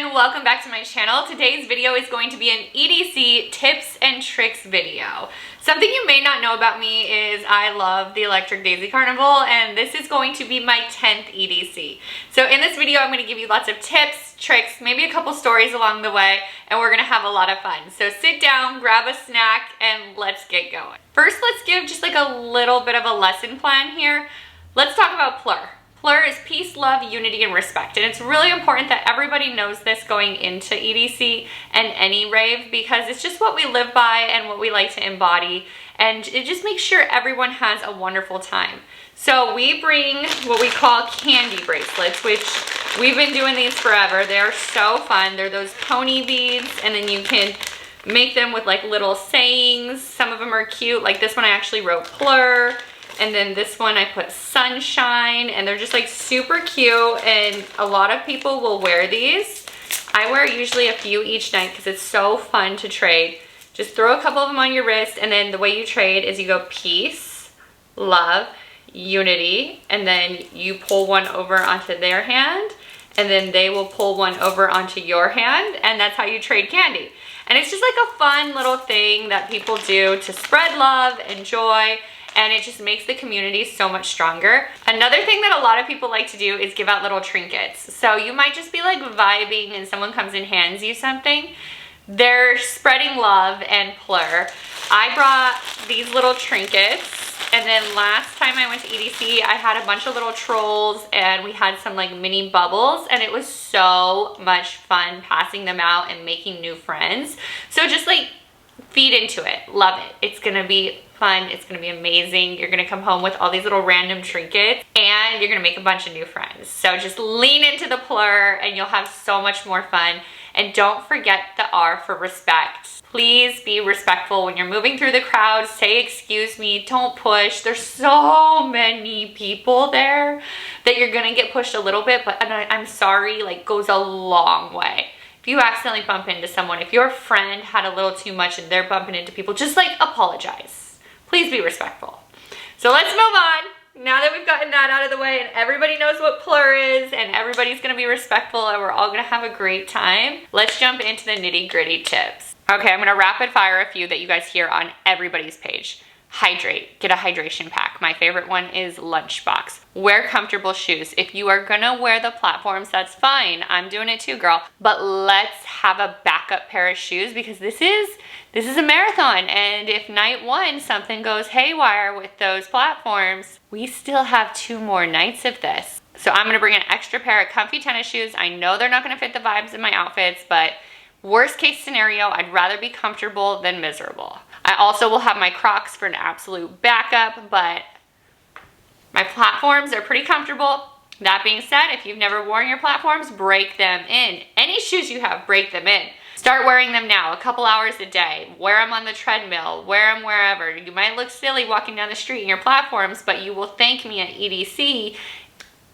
everyone, welcome back to my channel. Today's video is going to be an EDC tips and tricks video. Something you may not know about me is I love the Electric Daisy Carnival, and this is going to be my 10th EDC. So in this video, I'm going to give you lots of tips, tricks, maybe a couple stories along the way, and we're going to have a lot of fun. So sit down, grab a snack, and let's get going. First, let's give just like a little bit of a lesson plan here. Let's talk about PLUR. PLUR is peace, love, unity, and respect. And it's really important that everybody knows this going into EDC and any rave, because it's just what we live by and what we like to embody. And it just makes sure everyone has a wonderful time. So we bring what we call kandi bracelets, which we've been doing these forever. They are so fun. They're those pony beads, and then you can make them with like little sayings. Some of them are cute. Like this one I actually wrote PLUR. And then this one I put sunshine, and they're just like super cute, and a lot of people will wear these. I wear usually a few each night because it's so fun to trade. Just throw a couple of them on your wrist, and then the way you trade is you go peace, love, unity, and then you pull one over onto their hand, and then they will pull one over onto your hand, and that's how you trade kandi. And it's just like a fun little thing that people do to spread love and joy, and it just makes the community so much stronger. Another thing that a lot of people like to do is give out little trinkets. So you might just be like vibing and someone comes and hands you something. They're spreading love and PLUR. I brought these little trinkets, and then last time I went to EDC, I had a bunch of little trolls, and we had some like mini bubbles, and it was so much fun passing them out and making new friends. So just like feed into it, love it. It's gonna be fun, it's gonna be amazing. You're gonna come home with all these little random trinkets, and you're gonna make a bunch of new friends. So just lean into the PLUR and you'll have so much more fun. And don't forget the R for respect. Please be respectful when you're moving through the crowd. Say excuse me, don't push. There's so many people there that you're gonna get pushed a little bit, but I'm sorry, like goes a long way. If you accidentally bump into someone, if your friend had a little too much and they're bumping into people, just like apologize. Please be respectful. So let's move on. Now that we've gotten that out of the way and everybody knows what PLUR is and everybody's gonna be respectful and we're all gonna have a great time, let's jump into the nitty-gritty tips. Okay, I'm gonna rapid fire a few that you guys hear on everybody's page. Hydrate, get a hydration pack. My favorite one is Lunchbox. Wear comfortable shoes. If you are gonna wear the platforms, that's fine. I'm doing it too, girl. But let's have a backup pair of shoes, because this is a marathon. And if night one, something goes haywire with those platforms, we still have 2 more nights of this. So I'm gonna bring an extra pair of comfy tennis shoes. I know they're not gonna fit the vibes in my outfits, but worst case scenario, I'd rather be comfortable than miserable. I also will have my Crocs for an absolute backup, but my platforms are pretty comfortable. That being said, if you've never worn your platforms, break them in. Any shoes you have, break them in. Start wearing them now, a couple hours a day. Wear them on the treadmill, wear them wherever. You might look silly walking down the street in your platforms, but you will thank me at EDC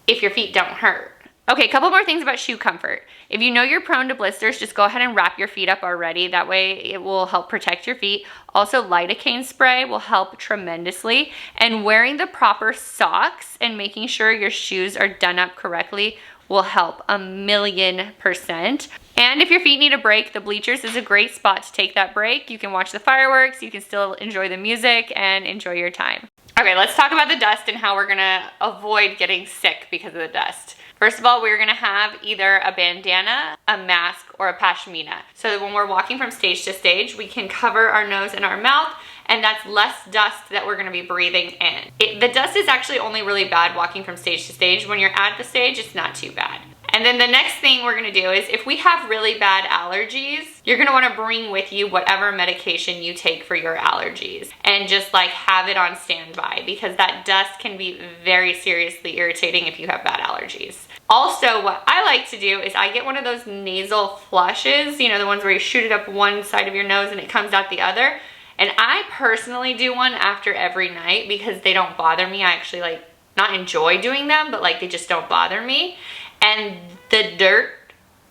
if your feet don't hurt. Okay, a couple more things about shoe comfort. If you know you're prone to blisters, just go ahead and wrap your feet up already. That way it will help protect your feet. Also, lidocaine spray will help tremendously. And wearing the proper socks and making sure your shoes are done up correctly will help 1,000,000%. And if your feet need a break, the bleachers is a great spot to take that break. You can watch the fireworks, you can still enjoy the music and enjoy your time. Okay, let's talk about the dust and how we're gonna avoid getting sick because of the dust. First of all, we're gonna have either a bandana, a mask, or a pashmina. So that when we're walking from stage to stage, we can cover our nose and our mouth, and that's less dust that we're gonna be breathing in. The dust is actually only really bad walking from stage to stage. When you're at the stage, it's not too bad. And then the next thing we're gonna do is if we have really bad allergies, you're gonna wanna bring with you whatever medication you take for your allergies and just like have it on standby, because that dust can be very seriously irritating if you have bad allergies. Also, what I like to do is I get one of those nasal flushes, you know, the ones where you shoot it up one side of your nose and it comes out the other. And I personally do one after every night because they don't bother me. I actually like not enjoy doing them, but like they just don't bother me. And the dirt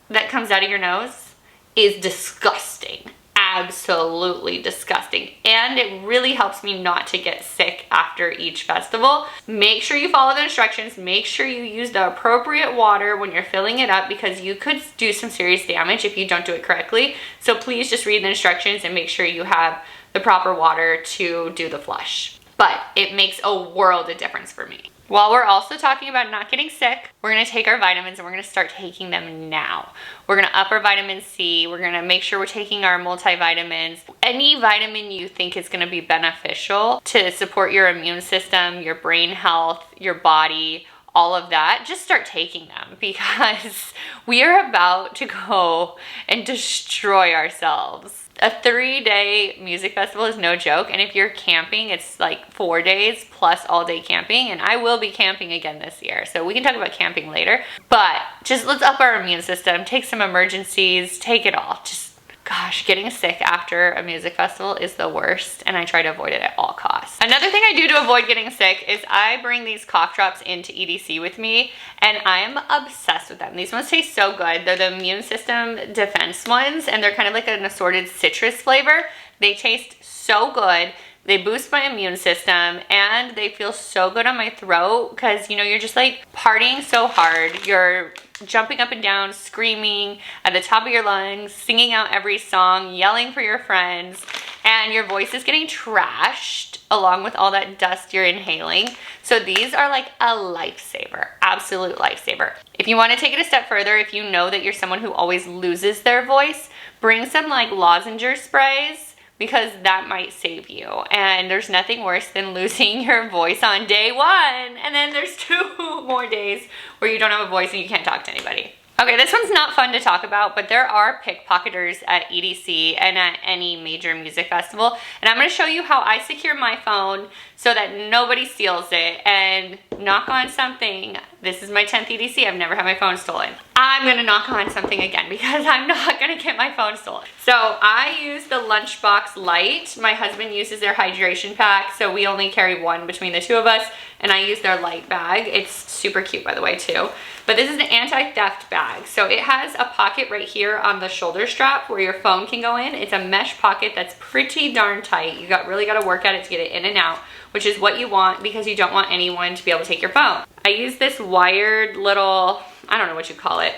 that comes out of your nose is disgusting. absolutely disgusting. And it really helps me not to get sick after each festival. Make sure you follow the instructions. Make sure you use the appropriate water when you're filling it up, because you could do some serious damage if you don't do it correctly. So please just read the instructions and make sure you have the proper water to do the flush. But it makes a world of difference for me. While we're also talking about not getting sick, we're gonna take our vitamins and we're gonna start taking them now. We're gonna up our vitamin C. We're gonna make sure we're taking our multivitamins. Any vitamin you think is gonna be beneficial to support your immune system, your brain health, your body, all of that, just start taking them, because we are about to go and destroy ourselves. A 3-day music festival is no joke, and if you're camping, it's like 4 days plus all-day camping, and I will be camping again this year, so we can talk about camping later. But just let's up our immune system, take some emergencies, take it all. Just, gosh, getting sick after a music festival is the worst, and I try to avoid it at all costs. Another thing I do to avoid getting sick is I bring these cough drops into EDC with me, and I am obsessed with them. These ones taste so good. They're the immune system defense ones, and they're kind of like an assorted citrus flavor. They taste so good. They boost my immune system, and they feel so good on my throat, because, you know, you're just like partying so hard. You're jumping up and down, screaming at the top of your lungs, singing out every song, yelling for your friends, and your voice is getting trashed along with all that dust you're inhaling. So these are like a lifesaver, absolute lifesaver. If you want to take it a step further, if you know that you're someone who always loses their voice, bring some like lozenge sprays, because that might save you. And there's nothing worse than losing your voice on day 1, and then there's 2 more days where you don't have a voice and you can't talk to anybody. Okay, this one's not fun to talk about, but there are pickpocketers at EDC and at any major music festival. And I'm gonna show you how I secure my phone so that nobody steals it. And knock on something, this is my 10th EDC, I've never had my phone stolen. I'm gonna knock on something again, because I'm not gonna get my phone stolen. So I use the Lunchbox Lite. My husband uses their hydration pack, so we only carry one between the 2 of us, and I use their light bag. It's super cute, by the way, too. But this is an anti-theft bag. So it has a pocket right here on the shoulder strap where your phone can go in. It's a mesh pocket that's pretty darn tight. You really gotta work at it to get it in and out, which is what you want, because you don't want anyone to be able to take your phone. I use this wired little, I don't know what you call it,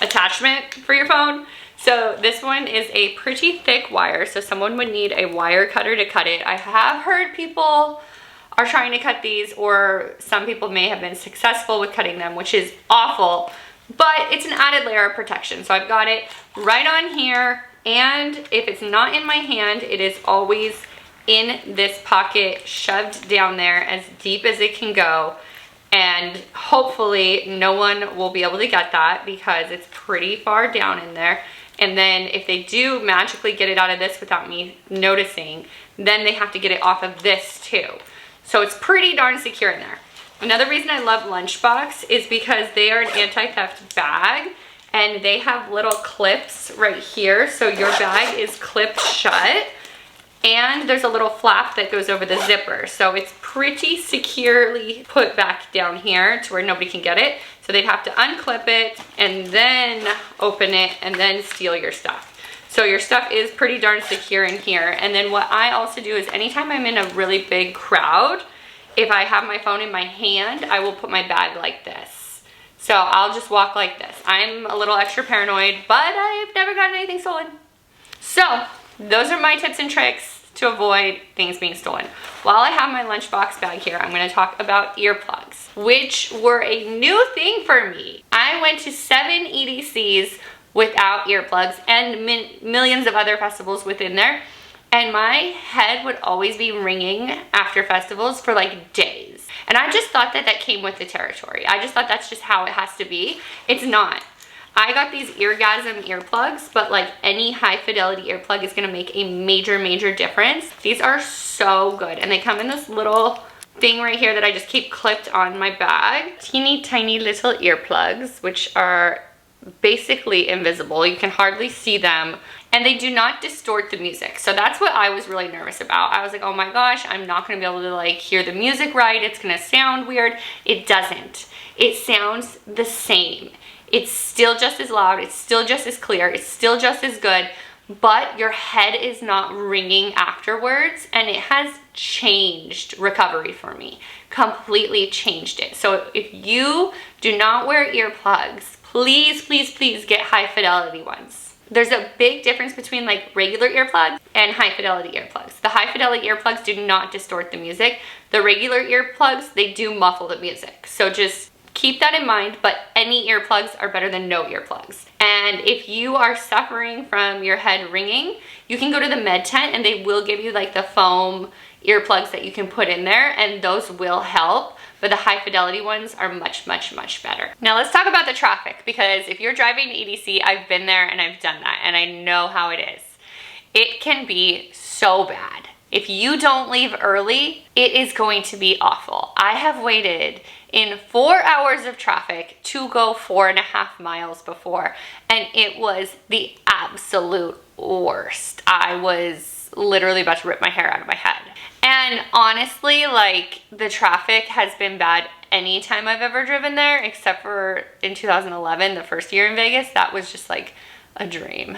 attachment for your phone. So this one is a pretty thick wire, so someone would need a wire cutter to cut it. I have heard people are trying to cut these, or some people may have been successful with cutting them, which is awful, but it's an added layer of protection. So I've got it right on here, and if it's not in my hand, it is always in this pocket, shoved down there as deep as it can go. And hopefully no one will be able to get that, because it's pretty far down in there. And then if they do magically get it out of this without me noticing, then they have to get it off of this too. So it's pretty darn secure in there. Another reason I love Lunchbox is because they are an anti-theft bag, and they have little clips right here. So your bag is clipped shut, and there's a little flap that goes over the zipper. So it's pretty securely put back down here to where nobody can get it. So they'd have to unclip it and then open it and then steal your stuff. So your stuff is pretty darn secure in here. And then what I also do is anytime I'm in a really big crowd, if I have my phone in my hand, I will put my bag like this. So I'll just walk like this. I'm a little extra paranoid, but I've never gotten anything stolen. So those are my tips and tricks to avoid things being stolen. While I have my Lunchbox bag here, I'm gonna talk about earplugs, which were a new thing for me. I went to 7 EDCs without earplugs, and millions of other festivals within there, and my head would always be ringing after festivals for like days. And I just thought that that came with the territory. I just thought that's just how it has to be. It's not. I got these Eargasm earplugs, but like any high fidelity earplug is gonna make a major, major difference. These are so good, and they come in this little thing right here that I just keep clipped on my bag. Teeny tiny little earplugs, which are basically invisible. You can hardly see them, and they do not distort the music. So that's what I was really nervous about. I was like, oh my gosh, I'm not gonna be able to like hear the music right. It's gonna sound weird. It doesn't. It sounds the same. It's still just as loud. It's still just as clear. It's still just as good, but your head is not ringing afterwards, and it has changed recovery for me, completely changed it. So if you do not wear earplugs, please, please, please get high fidelity ones. There's a big difference between like regular earplugs and high fidelity earplugs. The high fidelity earplugs do not distort the music. The regular earplugs, they do muffle the music. So just keep that in mind, but any earplugs are better than no earplugs. And if you are suffering from your head ringing, you can go to the med tent and they will give you like the foam earplugs that you can put in there, and those will help. But the high fidelity ones are much, much, much better. Now let's talk about the traffic, because if you're driving to EDC, I've been there and I've done that, and I know how it is. It can be so bad. If you don't leave early, it is going to be awful. I have waited in 4 hours of traffic to go 4.5 miles before, and it was the absolute worst. I was literally about to rip my hair out of my head. And honestly, like, the traffic has been bad anytime I've ever driven there, except for in 2011, the first year in Vegas. That was just like a dream.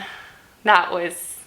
That was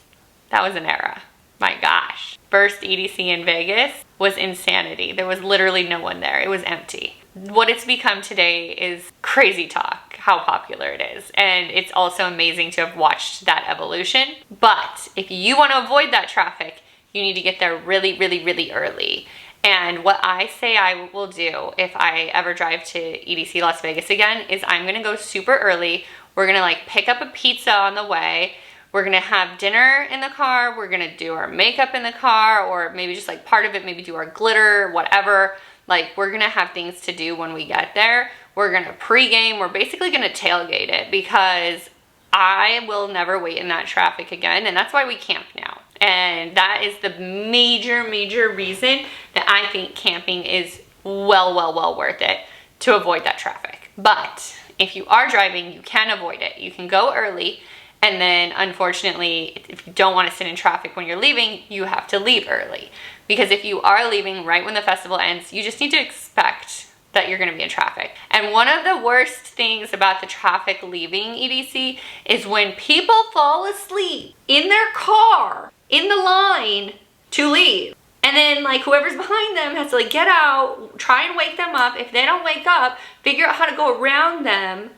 an era. My gosh. First EDC in Vegas was insanity. There was literally no one there. It was empty. What it's become today is crazy talk, how popular it is. And it's also amazing to have watched that evolution. But if you want to avoid that traffic, you need to get there really, really, really early. And what I say I will do if I ever drive to EDC Las Vegas again is I'm gonna go super early. We're gonna like pick up a pizza on the way. We're gonna have dinner in the car. We're gonna do our makeup in the car, or maybe just like part of it, maybe do our glitter, whatever. Like, we're gonna have things to do when we get there. We're gonna pregame. We're basically gonna tailgate it, because I will never wait in that traffic again. And that's why we camp now. And that is the major, major reason that I think camping is well worth it, to avoid that traffic. But if you are driving, you can avoid it. You can go early, and then unfortunately, if you don't want to sit in traffic when you're leaving, you have to leave early. Because if you are leaving right when the festival ends, you just need to expect that you're going to be in traffic. And one of the worst things about the traffic leaving EDC is when people fall asleep in their car in the line to leave. And then like whoever's behind them has to like get out, try and wake them up. If they don't wake up, figure out how to go around them.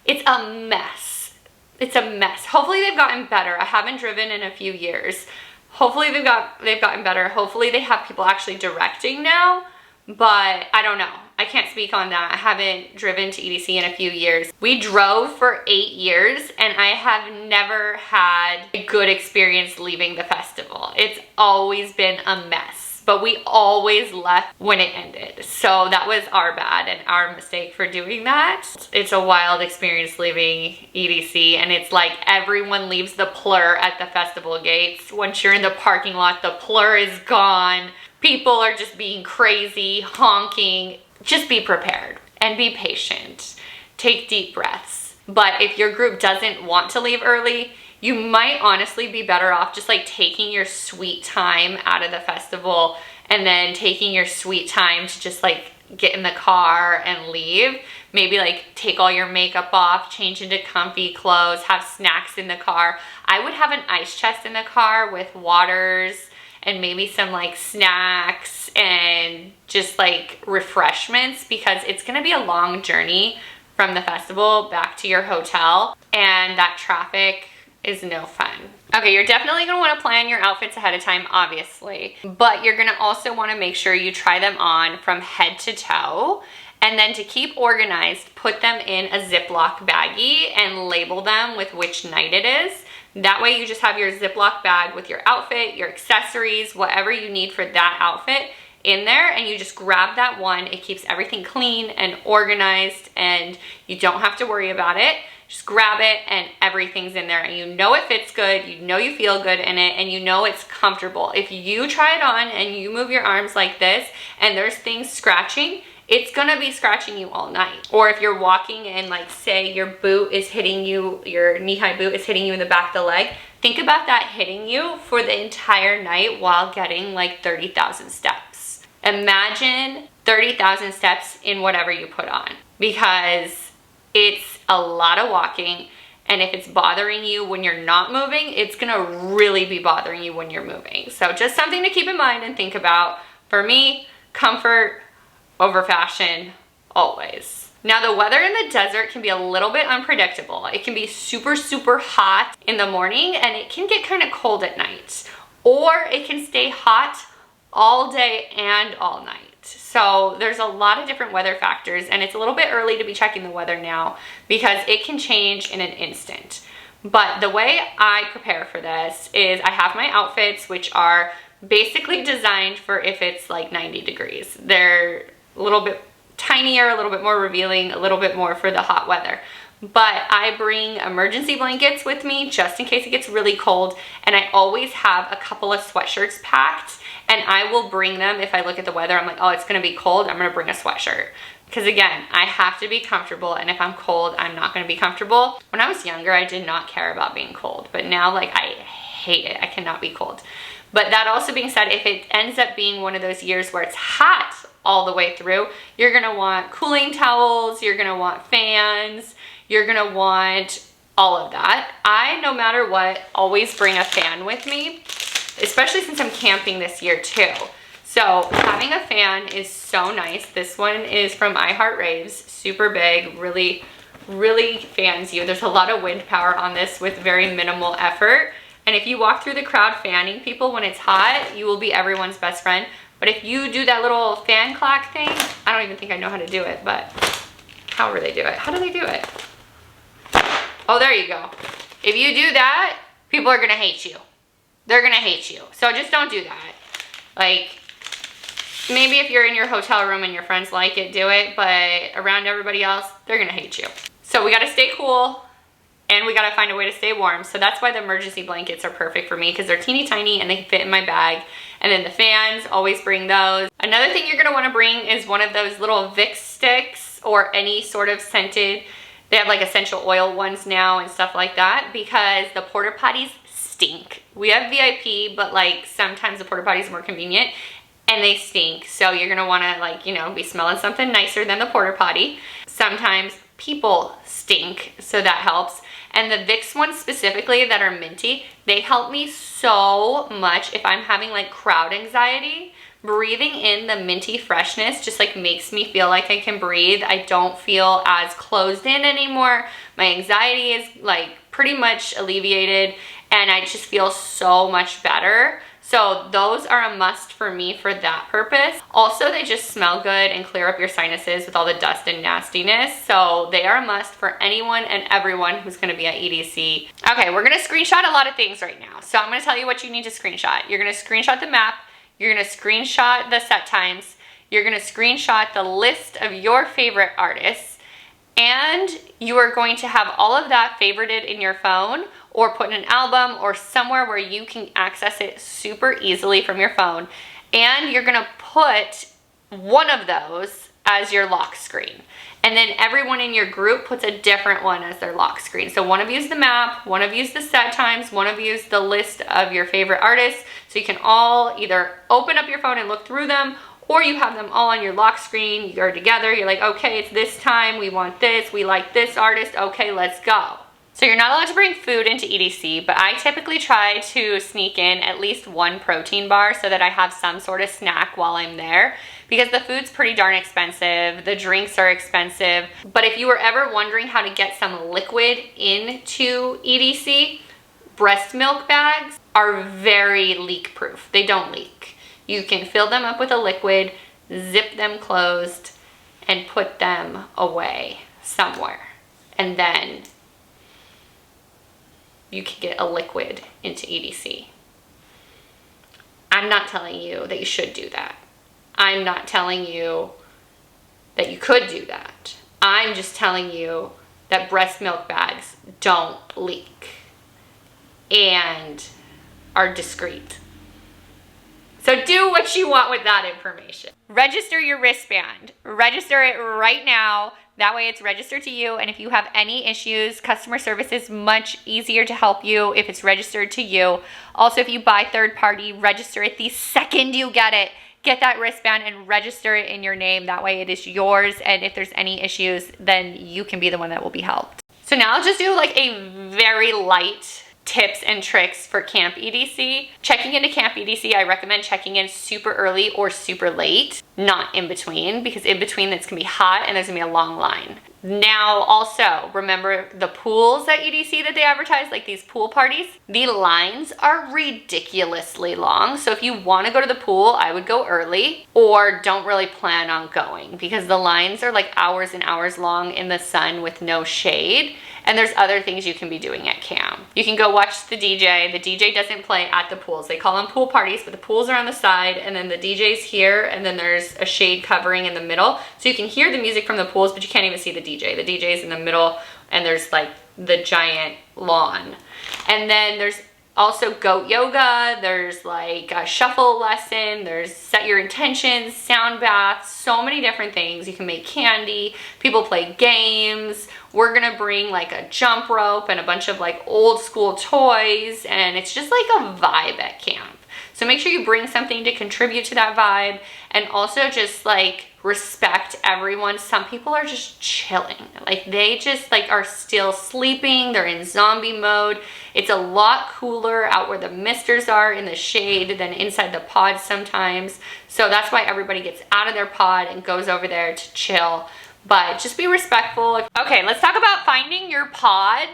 It's a mess. It's a mess. Hopefully they've gotten better. I haven't driven in a few years. Hopefully they've gotten better. Hopefully they have people actually directing now, but I don't know. I can't speak on that. I haven't driven to EDC in a few years. We drove for 8 years, and I have never had a good experience leaving the festival. It's always been a mess, but we always left when it ended. So that was our bad and our mistake for doing that. It's a wild experience leaving EDC, and it's like everyone leaves the PLUR at the festival gates. Once you're in the parking lot, the PLUR is gone. People are just being crazy, honking. Just be prepared and be patient. Take deep breaths. But if your group doesn't want to leave early, you might honestly be better off just like taking your sweet time out of the festival, and then taking your sweet time to just like get in the car and leave. Maybe like take all your makeup off, change into comfy clothes, have snacks in the car. I would have an ice chest in the car with waters and maybe some like snacks and just like refreshments, because it's gonna be a long journey from the festival back to your hotel, and that traffic is no fun. Okay, you're definitely gonna wanna plan your outfits ahead of time, obviously, but you're gonna also wanna make sure you try them on from head to toe. And then to keep organized, put them in a Ziploc baggie and label them with which night it is. That way you just have your Ziploc bag with your outfit, your accessories, whatever you need for that outfit in there, and you just grab that one. It keeps everything clean and organized, and you don't have to worry about it. Just grab it and everything's in there, and you know it fits good, you know you feel good in it, and you know it's comfortable. If you try it on and you move your arms like this and there's things scratching, it's gonna be scratching you all night. Or if you're walking and like say your boot is hitting you, your knee-high boot is hitting you in the back of the leg, think about that hitting you for the entire night while getting like 30,000 steps. Imagine 30,000 steps in whatever you put on, because it's a lot of walking And if it's bothering you when you're not moving, it's gonna really be bothering you when you're moving. So just something to keep in mind and think about. For me, comfort over fashion, always. Now the weather in the desert can be a little bit unpredictable. It can be super, super hot in the morning and it can get kind of cold at night. Or it can stay hot all day and all night. So there's a lot of different weather factors and it's a little bit early to be checking the weather now because it can change in an instant. But the way I prepare for this is I have my outfits, which are basically designed for if it's like 90 degrees. They're a little bit tinier, a little bit more revealing, a little bit more for the hot weather. But I bring emergency blankets with me just in case it gets really cold, and I always have a couple of sweatshirts packed, and I will bring them if I look at the weather. I'm like, oh, it's gonna be cold, I'm gonna bring a sweatshirt. Because again, I have to be comfortable, and if I'm cold, I'm not gonna be comfortable. When I was younger, I did not care about being cold, but now like I hate it, I cannot be cold. But that also being said, if it ends up being one of those years where it's hot all the way through, you're gonna want cooling towels, you're gonna want fans, you're gonna want all of that. I, no matter what, always bring a fan with me, especially since I'm camping this year too. So having a fan is so nice. This one is from Raves, super big, really, really fans you. There's a lot of wind power on this with very minimal effort. And if you walk through the crowd fanning people when it's hot, you will be everyone's best friend. But if you do that little fan clack thing, I don't even think I know how to do it, but however they do it. How do they do it? Oh, there you go. If you do that, people are gonna hate you. They're gonna hate you. So just don't do that. Like, maybe if you're in your hotel room and your friends like it, do it, but around everybody else, they're gonna hate you. So we gotta stay cool and we gotta find a way to stay warm. So that's why the emergency blankets are perfect for me because they're teeny tiny and they can fit in my bag. And then the fans, always bring those. Another thing you're gonna wanna bring is one of those little Vicks sticks or any sort of scented. They have like essential oil ones now and stuff like that because the porta potties stink. We have VIP, but like sometimes the porta potties are more convenient and they stink. So you're gonna wanna like, you know, be smelling something nicer than the porta potty. Sometimes people stink, so that helps. And the Vicks ones specifically that are minty, they help me so much if I'm having like crowd anxiety. Breathing in the minty freshness just like makes me feel like I can breathe. I don't feel as closed in anymore. My anxiety is like pretty much alleviated and I just feel so much better. So those are a must for me for that purpose. Also, they just smell good and clear up your sinuses with all the dust and nastiness. So they are a must for anyone and everyone who's gonna be at EDC. Okay, we're gonna screenshot a lot of things right now. So I'm gonna tell you what you need to screenshot. You're gonna screenshot the map, you're gonna screenshot the set times, you're gonna screenshot the list of your favorite artists, and you are going to have all of that favorited in your phone or put in an album or somewhere where you can access it super easily from your phone. And you're gonna put one of those as your lock screen. And then everyone in your group puts a different one as their lock screen. So one of you is the map, one of you is the set times, one of you is the list of your favorite artists. So you can all either open up your phone and look through them, or you have them all on your lock screen. You're together, you're like, okay, it's this time, we want this, we like this artist, okay, let's go. So you're not allowed to bring food into EDC, but I typically try to sneak in at least one protein bar so that I have some sort of snack while I'm there because the food's pretty darn expensive, the drinks are expensive. But if you were ever wondering how to get some liquid into EDC, breast milk bags are very leak proof. They don't leak. You can fill them up with a liquid, zip them closed, and put them away somewhere. And then you can get a liquid into EDC. I'm not telling you that you should do that. I'm not telling you that you could do that. I'm just telling you that breast milk bags don't leak and are discreet. So do what you want with that information. Register your wristband. Register it right now. That way it's registered to you, and if you have any issues, customer service is much easier to help you if it's registered to you. Also, if you buy third party, register it the second you get it. Get that wristband and register it in your name. That way it is yours, and if there's any issues, then you can be the one that will be helped. So now I'll just do like a very light tips and tricks for camp EDC. Checking into camp EDC, I recommend checking in super early or super late, not in between, because in between it's gonna be hot and there's gonna be a long line. Now also, remember the pools at EDC that they advertise, like these pool parties, the lines are ridiculously long. So if you wanna go to the pool, I would go early, or don't really plan on going, because the lines are like hours and hours long in the sun with no shade. And there's other things you can be doing at camp. You can go watch the DJ. The DJ doesn't play at the pools. They call them pool parties, but the pools are on the side, and then the DJ's here, and then there's a shade covering in the middle. So you can hear the music from the pools, but you can't even see the DJ. The DJ's in the middle, and there's like the giant lawn. And then there's also goat yoga, there's like a shuffle lesson, there's set your intentions, sound baths, so many different things. You can make candy, people play games. We're gonna bring like a jump rope and a bunch of like old school toys, and it's just like a vibe at camp. So make sure you bring something to contribute to that vibe, and also just like respect everyone. Some people are just chilling. Like they just like are still sleeping. They're in zombie mode. It's a lot cooler out where the misters are in the shade than inside the pod sometimes. So that's why everybody gets out of their pod and goes over there to chill. But just be respectful. Okay, let's talk about finding your pod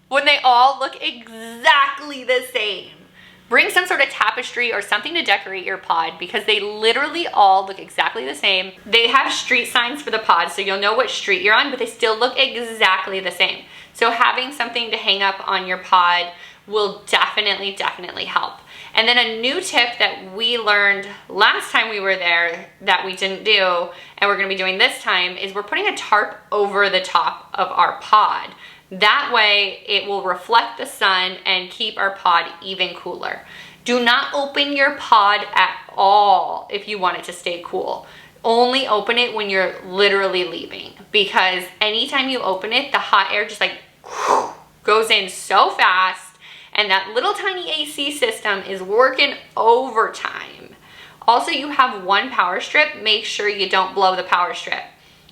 when they all look exactly the same. Bring some sort of tapestry or something to decorate your pod, because they literally all look exactly the same. They have street signs for the pods, so you'll know what street you're on, but they still look exactly the same. So having something to hang up on your pod will definitely help. And then a new tip that we learned last time we were there that we didn't do, and we're gonna be doing this time, is we're putting a tarp over the top of our pod. That way it will reflect the sun and keep our pod even cooler. Do not open your pod at all if you want it to stay cool. Only open it when you're literally leaving, because anytime you open it, the hot air just like goes in so fast, and that little tiny AC system is working overtime. Also, you have one power strip. Make sure you don't blow the power strip.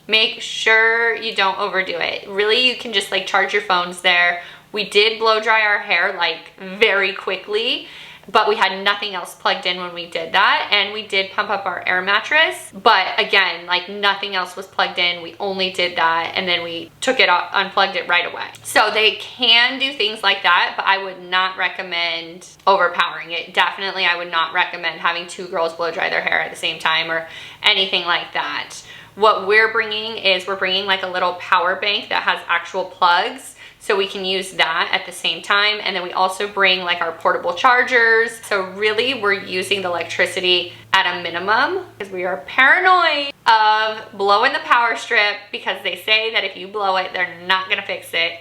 Make sure you don't overdo it. Really, you can just like charge your phones there. We did blow dry our hair like very quickly, but we had nothing else plugged in when we did that. And we did pump up our air mattress, but again, like nothing else was plugged in. We only did that, and then we took it off, unplugged it right away. So they can do things like that, but I would not recommend overpowering it. Definitely, I would not recommend having two girls blow dry their hair at the same time or anything like that. What we're bringing is we're bringing like a little power bank that has actual plugs, so we can use that at the same time. And then we also bring like our portable chargers. So really we're using the electricity at a minimum, because we are paranoid of blowing the power strip, because they say that if you blow it, they're not gonna fix it.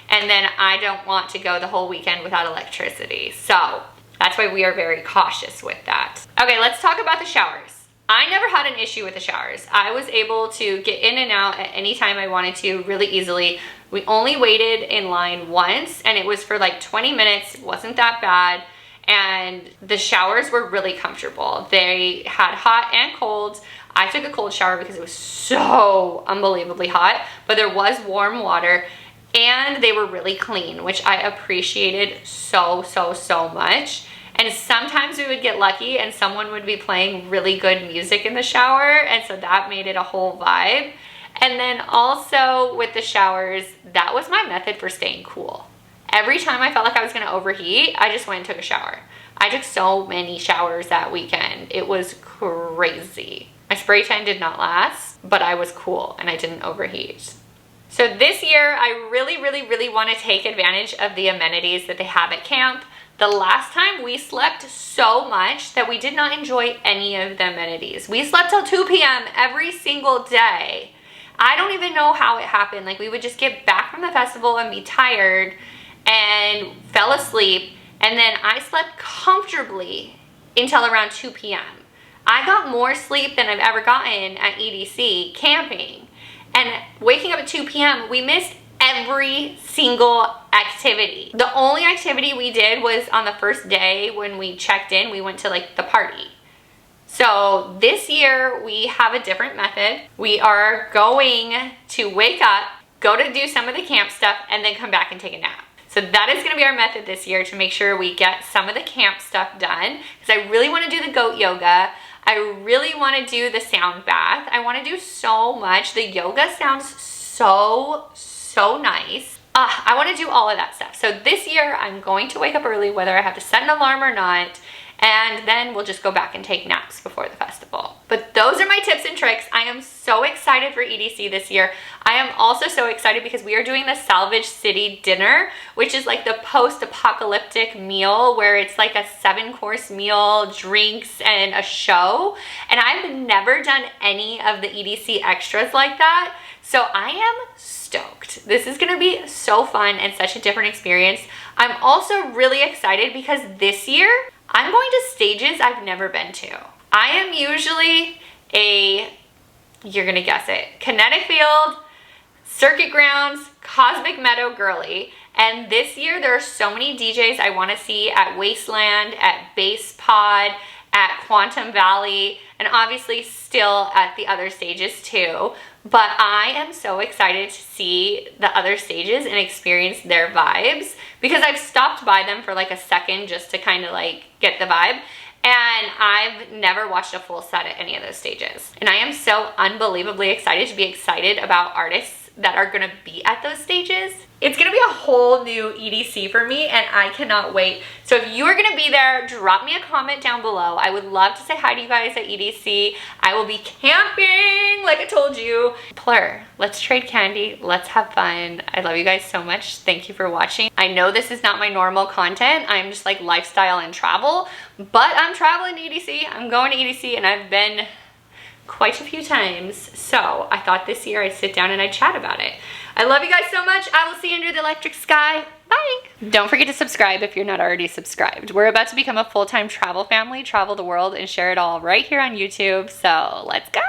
And then I don't want to go the whole weekend without electricity. So that's why we are very cautious with that. Okay, let's talk about the showers. I never had an issue with the showers. I was able to get in and out at any time I wanted to really easily. We only waited in line once, and it was for like 20 minutes. It wasn't that bad. And the showers were really comfortable. They had hot and cold. I took a cold shower because it was so unbelievably hot, but there was warm water, and they were really clean, which I appreciated so much. And sometimes we would get lucky and someone would be playing really good music in the shower, and so that made it a whole vibe. And then also with the showers, that was my method for staying cool. Every time I felt like I was gonna overheat, I just went and took a shower. I took so many showers that weekend. It was crazy. My spray tan did not last, but I was cool and I didn't overheat. So this year, I really want to take advantage of the amenities that they have at camp. The last time we slept so much that we did not enjoy any of the amenities. We slept till 2 p.m. every single day. I don't even know how it happened. Like, we would just get back from the festival and be tired and fell asleep, and then I slept comfortably until around 2 p.m. I got more sleep than I've ever gotten at EDC camping. And waking up at 2 p.m., we missed every single activity. The only activity we did was on the first day when we checked in, we went to like the party. So this year we have a different method. We are going to wake up, go to do some of the camp stuff, and then come back and take a nap. So that is gonna be our method this year to make sure we get some of the camp stuff done, because I really wanna do the goat yoga. I really wanna do the sound bath. I wanna do so much. The yoga sounds so nice. I wanna do all of that stuff. So this year I'm going to wake up early, whether I have to set an alarm or not, and then we'll just go back and take naps before the festival. But those are my tips and tricks. I am so excited for EDC this year. I am also so excited because we are doing the Salvage City dinner, which is like the post-apocalyptic meal where it's like a 7-course meal, drinks, and a show. And I've never done any of the EDC extras like that. So I am stoked. This is gonna be so fun and such a different experience. I'm also really excited because this year, I'm going to stages I've never been to. I am usually you're gonna guess it, Kinetic Field, Circuit Grounds, Cosmic Meadow girly. And this year there are so many DJs I wanna see at Wasteland, at Bass Pod, at Quantum Valley, and obviously still at the other stages too. But I am so excited to see the other stages and experience their vibes because I've stopped by them for like a second just to kind of like get the vibe. And I've never watched a full set at any of those stages. And I am so unbelievably excited to be excited about artists that are gonna be at those stages. It's gonna be a whole new EDC for me and I cannot wait. So if you are gonna be there, drop me a comment down below. I would love to say hi to you guys at EDC. I will be camping like I told you. PLUR, let's trade candy, let's have fun. I love you guys so much. Thank you for watching. I know this is not my normal content. I'm just like lifestyle and travel, but I'm traveling to EDC. I'm going to EDC and I've been quite a few times. So I thought this year I'd sit down and I'd chat about it. I love you guys so much. I will see you under the electric sky. Bye. Don't forget to subscribe if you're not already subscribed. We're about to become a full-time travel family, travel the world, and share it all right here on YouTube. So let's go.